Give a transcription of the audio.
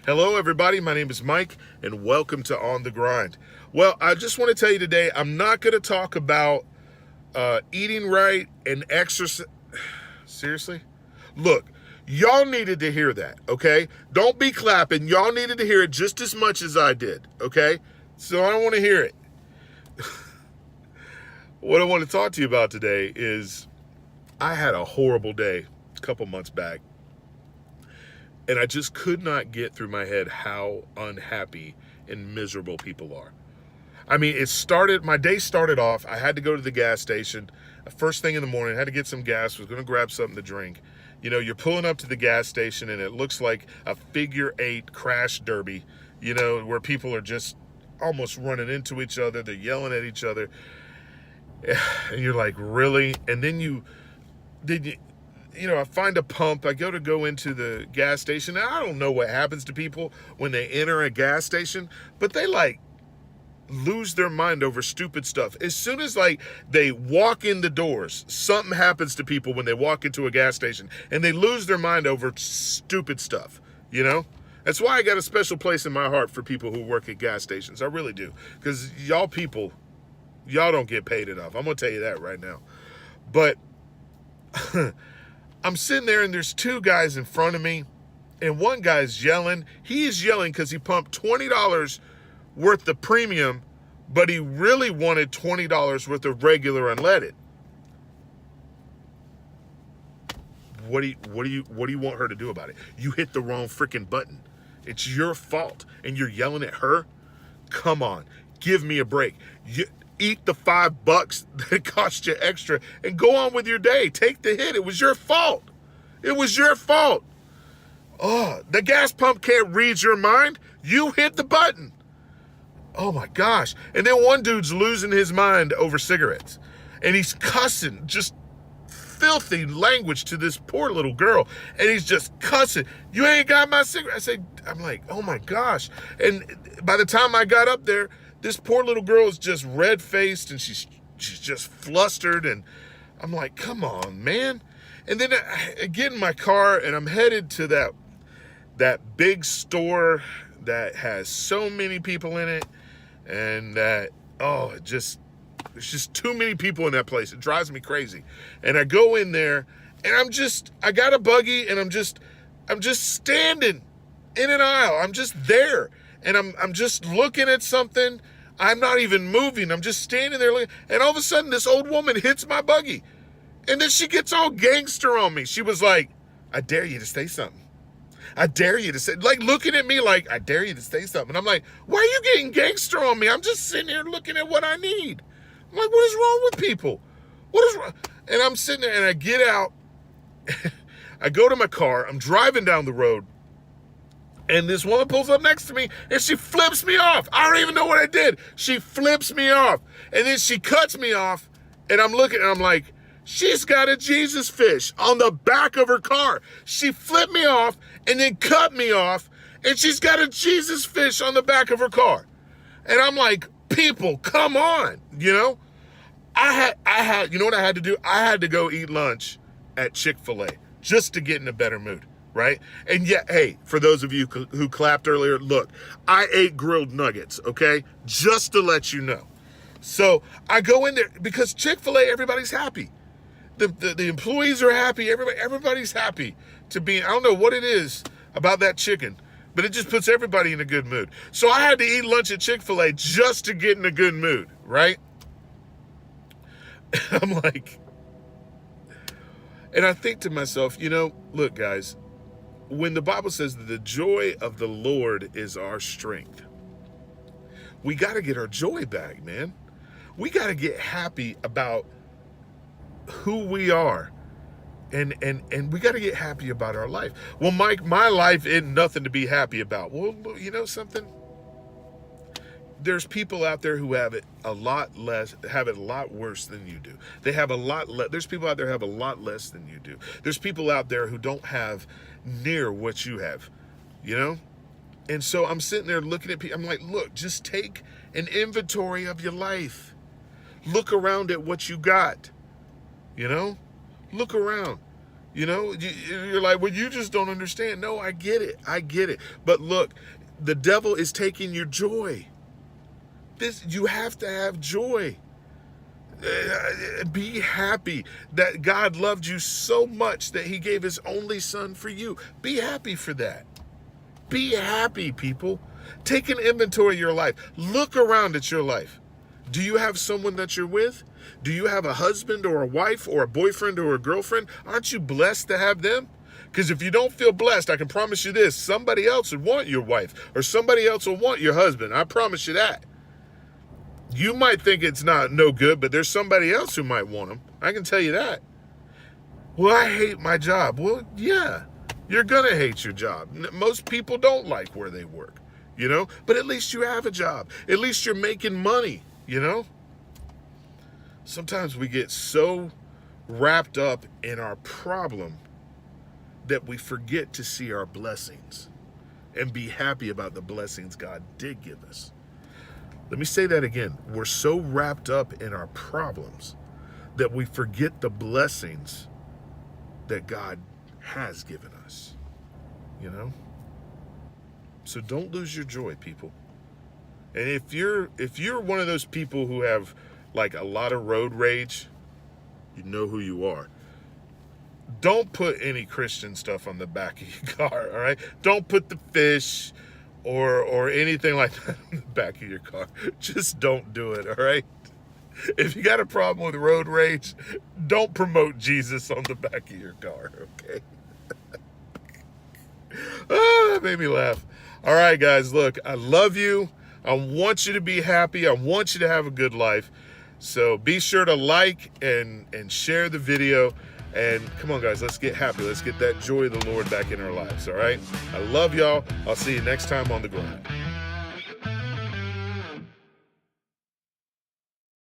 Hello, everybody. My name is Mike, and welcome to On the Grind. Well, I just want to tell you today, I'm not going to talk about eating right and exercise. Seriously? Look, y'all needed to hear that, okay? Don't be clapping. Y'all needed to hear it just as much as I did, okay? So I don't want to hear it. What I want to talk to you about today is I had a horrible day a couple months back. And I just could not get through my head how unhappy and miserable people are. I mean, my day started off, I had to go to the gas station. First thing in the morning, I had to get some gas, was going to grab something to drink. You know, you're pulling up to the gas station and it looks like a figure eight crash derby, you know, where people are just almost running into each other. They're yelling at each other. And you're like, really? And then you I find a pump. I go into the gas station. Now, I don't know what happens to people when they enter a gas station, but they lose their mind over stupid stuff. As soon as they walk in the doors, something happens to people when they walk into a gas station and they lose their mind over stupid stuff, you know? That's why I got a special place in my heart for people who work at gas stations. I really do. Because y'all don't get paid enough. I'm going to tell you that right now. But I'm sitting there and there's two guys in front of me and one guy's yelling. He is yelling because he pumped $20 worth of premium, but he really wanted $20 worth of regular unleaded. What do you want her to do about it? You hit the wrong freaking button. It's your fault and you're yelling at her? Come on, give me a break. Eat the $5 that cost you extra and go on with your day. Take the hit. It was your fault. It was your fault. Oh, the gas pump can't read your mind. You hit the button. Oh my gosh. And then one dude's losing his mind over cigarettes. And he's cussing just filthy language to this poor little girl. And he's just cussing. You ain't got my cigarette. I'm like, oh my gosh. And by the time I got up there, this poor little girl is just red-faced and she's just flustered. And I'm like, come on, man. And then I get in my car and I'm headed to that big store that has so many people in it. And there's just too many people in that place. It drives me crazy. And I go in there and I got a buggy and I'm just standing in an aisle. I'm just there. And I'm just looking at something. I'm not even moving. I'm just standing there looking. And all of a sudden, this old woman hits my buggy. And then she gets all gangster on me. She was like, I dare you to say something. I dare you to say, looking at me like, I dare you to say something. And I'm like, why are you getting gangster on me? I'm just sitting here looking at what I need. I'm like, what is wrong with people? What is wrong? And I'm sitting there and I get out. I go to my car. I'm driving down the road. And this woman pulls up next to me and she flips me off. I don't even know what I did. She flips me off. And then she cuts me off. And I'm looking and I'm like, she's got a Jesus fish on the back of her car. She flipped me off and then cut me off. And she's got a Jesus fish on the back of her car. And I'm like, people, come on. You know, you know what I had to do? I had to go eat lunch at Chick-fil-A just to get in a better mood. Right? And yet, hey, for those of you who clapped earlier, look, I ate grilled nuggets, okay? Just to let you know. So I go in there because Chick-fil-A, everybody's happy. The employees are happy. Everybody's happy to be. I don't know what it is about that chicken, but it just puts everybody in a good mood. So I had to eat lunch at Chick-fil-A just to get in a good mood, right? I'm like, and I think to myself, look, guys, when the Bible says that the joy of the Lord is our strength, we got to get our joy back, man. We got to get happy about who we are. And we got to get happy about our life. Well, Mike, my life isn't nothing to be happy about. Well, you know something? There's people out there who have it a lot worse than you do. They have a lot less. There's people out there who have a lot less than you do. There's people out there who don't have near what you have, And so I'm sitting there looking at people. I'm like, look, just take an inventory of your life. Look around at what you got, Look around. You're like, well, you just don't understand. No, I get it. I get it. But look, the devil is taking your joy. You have to have joy. Be happy that God loved you so much that he gave his only son for you. Be happy for that. Be happy, people. Take an inventory of your life. Look around at your life. Do you have someone that you're with? Do you have a husband or a wife or a boyfriend or a girlfriend? Aren't you blessed to have them? Because if you don't feel blessed, I can promise you this, somebody else would want your wife or somebody else will want your husband. I promise you that. You might think it's no good, but there's somebody else who might want them. I can tell you that. Well, I hate my job. Well, yeah, you're going to hate your job. Most people don't like where they work, but at least you have a job. At least you're making money, Sometimes we get so wrapped up in our problem that we forget to see our blessings and be happy about the blessings God did give us. Let me say that again. We're so wrapped up in our problems that we forget the blessings that God has given us, So don't lose your joy, people. And if you're one of those people who have like a lot of road rage, you know who you are. Don't put any Christian stuff on the back of your car, all right? Don't put the fish or anything like that on the back of your car. Just don't do it, all right? If you got a problem with road rage, don't promote Jesus on the back of your car, okay? That made me laugh. All right, guys, look, I love you. I want you to be happy. I want you to have a good life. So be sure to like and share the video. And come on, guys, let's get happy. Let's get that joy of the Lord back in our lives, all right? I love y'all. I'll see you next time on The Grind.